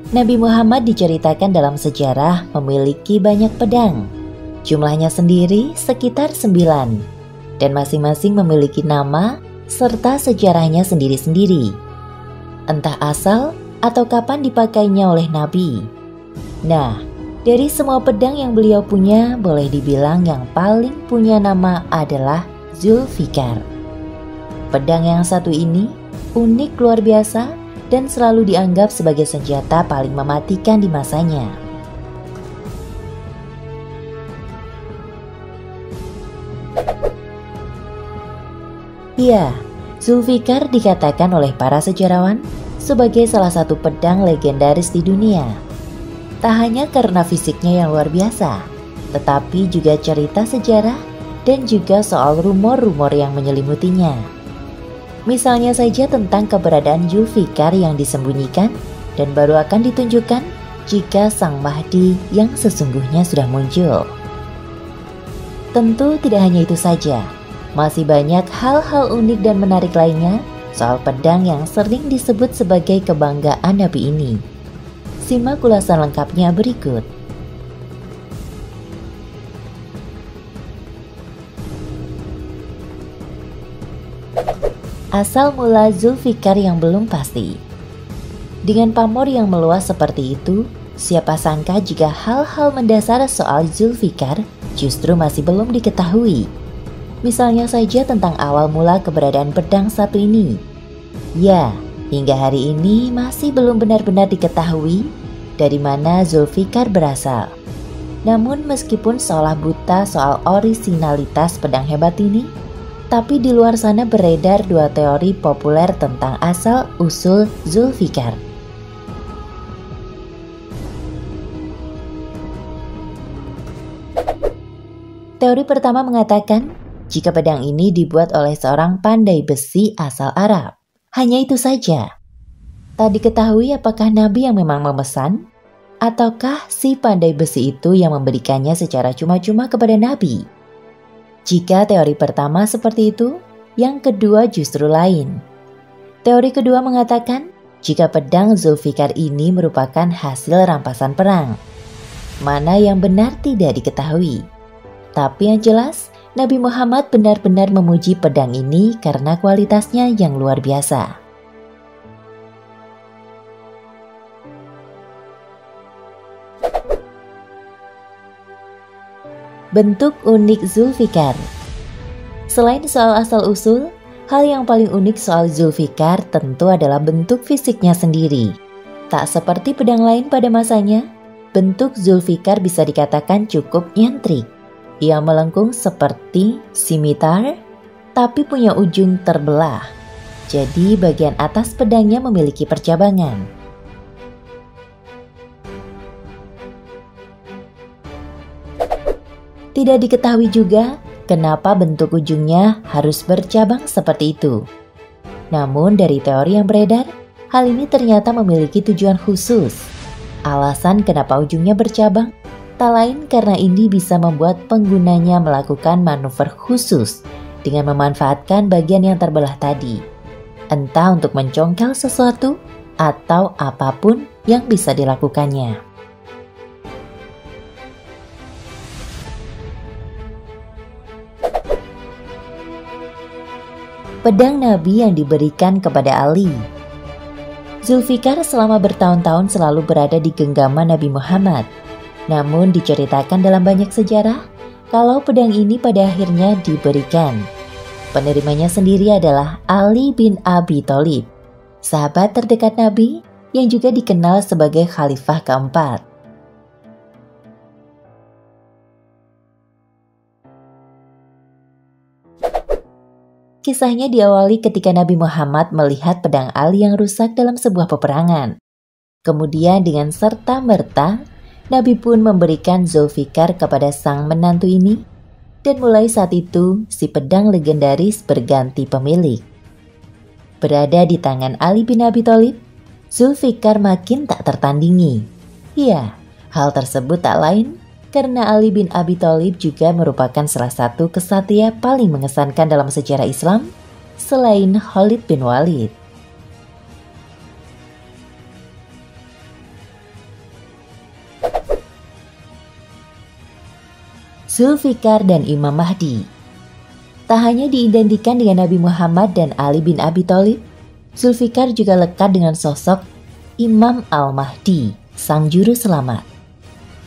Nabi Muhammad diceritakan dalam sejarah memiliki banyak pedang. Jumlahnya sendiri sekitar 9, dan masing-masing memiliki nama serta sejarahnya sendiri-sendiri. Entah asal atau kapan dipakainya oleh Nabi. Nah, dari semua pedang yang beliau punya, boleh dibilang yang paling punya nama adalah Zulfikar. Pedang yang satu ini unik luar biasa dan selalu dianggap sebagai senjata paling mematikan di masanya. Ya, Zulfikar dikatakan oleh para sejarawan sebagai salah satu pedang legendaris di dunia. Tak hanya karena fisiknya yang luar biasa, tetapi juga cerita sejarah dan juga soal rumor-rumor yang menyelimutinya. Misalnya saja tentang keberadaan Zulfikar yang disembunyikan dan baru akan ditunjukkan jika Sang Mahdi yang sesungguhnya sudah muncul. Tentu tidak hanya itu saja, masih banyak hal-hal unik dan menarik lainnya soal pedang yang sering disebut sebagai kebanggaan Nabi ini. Simak ulasan lengkapnya berikut. Asal mula Zulfikar yang belum pasti. Dengan pamor yang meluas seperti itu, siapa sangka jika hal-hal mendasar soal Zulfikar justru masih belum diketahui. Misalnya saja tentang awal mula keberadaan pedang satu ini. Ya, hingga hari ini masih belum benar-benar diketahui dari mana Zulfikar berasal. Namun meskipun seolah buta soal orisinalitas pedang hebat ini, tapi di luar sana beredar dua teori populer tentang asal-usul Zulfikar. Teori pertama mengatakan jika pedang ini dibuat oleh seorang pandai besi asal Arab. Hanya itu saja. Tak diketahui apakah Nabi yang memang memesan, ataukah si pandai besi itu yang memberikannya secara cuma-cuma kepada Nabi. Jika teori pertama seperti itu, yang kedua justru lain. Teori kedua mengatakan jika pedang Zulfikar ini merupakan hasil rampasan perang. Mana yang benar tidak diketahui. Tapi yang jelas, Nabi Muhammad benar-benar memuji pedang ini karena kualitasnya yang luar biasa. Bentuk unik Zulfikar. Selain soal asal-usul, hal yang paling unik soal Zulfikar tentu adalah bentuk fisiknya sendiri. Tak seperti pedang lain pada masanya, bentuk Zulfikar bisa dikatakan cukup nyentrik. Ia melengkung seperti simitar, tapi punya ujung terbelah. Jadi bagian atas pedangnya memiliki percabangan. Tidak diketahui juga kenapa bentuk ujungnya harus bercabang seperti itu. Namun dari teori yang beredar, hal ini ternyata memiliki tujuan khusus. Alasan kenapa ujungnya bercabang tak lain karena ini bisa membuat penggunanya melakukan manuver khusus dengan memanfaatkan bagian yang terbelah tadi. Entah untuk mencongkel sesuatu atau apapun yang bisa dilakukannya. Pedang Nabi yang diberikan kepada Ali. Zulfikar selama bertahun-tahun selalu berada di genggaman Nabi Muhammad. Namun diceritakan dalam banyak sejarah kalau pedang ini pada akhirnya diberikan. Penerimanya sendiri adalah Ali bin Abi Thalib, sahabat terdekat Nabi yang juga dikenal sebagai khalifah keempat. Kisahnya diawali ketika Nabi Muhammad melihat pedang Ali yang rusak dalam sebuah peperangan. Kemudian dengan serta-merta, Nabi pun memberikan Zulfikar kepada sang menantu ini, dan mulai saat itu si pedang legendaris berganti pemilik. Berada di tangan Ali bin Abi Thalib, Zulfikar makin tak tertandingi. Ya, hal tersebut tak lain karena Ali bin Abi Thalib juga merupakan salah satu kesatria paling mengesankan dalam sejarah Islam selain Khalid bin Walid. Zulfikar dan Imam Mahdi. Tak hanya diidentikan dengan Nabi Muhammad dan Ali bin Abi Thalib, Zulfikar juga lekat dengan sosok Imam Al-Mahdi, sang juru selamat.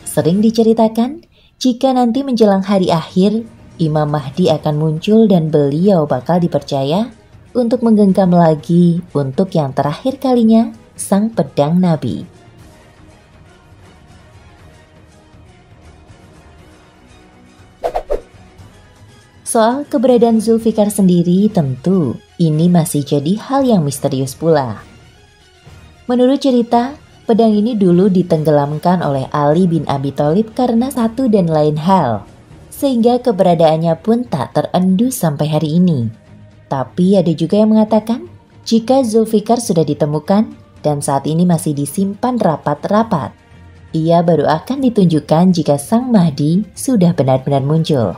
Sering diceritakan, jika nanti menjelang hari akhir, Imam Mahdi akan muncul dan beliau bakal dipercaya untuk menggenggam lagi untuk yang terakhir kalinya sang pedang Nabi. Soal keberadaan Zulfikar sendiri tentu ini masih jadi hal yang misterius pula. Menurut cerita, pedang ini dulu ditenggelamkan oleh Ali bin Abi Thalib karena satu dan lain hal, sehingga keberadaannya pun tak terendus sampai hari ini. Tapi ada juga yang mengatakan, jika Zulfikar sudah ditemukan dan saat ini masih disimpan rapat-rapat, ia baru akan ditunjukkan jika sang Mahdi sudah benar-benar muncul.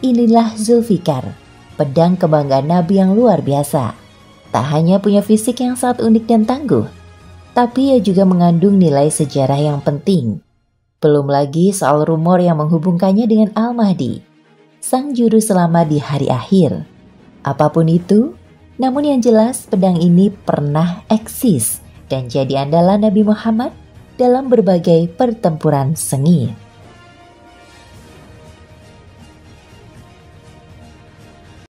Inilah Zulfikar, pedang kebanggaan Nabi yang luar biasa. Tak hanya punya fisik yang sangat unik dan tangguh, tapi ia juga mengandung nilai sejarah yang penting. Belum lagi soal rumor yang menghubungkannya dengan Al-Mahdi, sang juru selamat di hari akhir. Apapun itu, namun yang jelas pedang ini pernah eksis dan jadi andalan Nabi Muhammad dalam berbagai pertempuran sengit.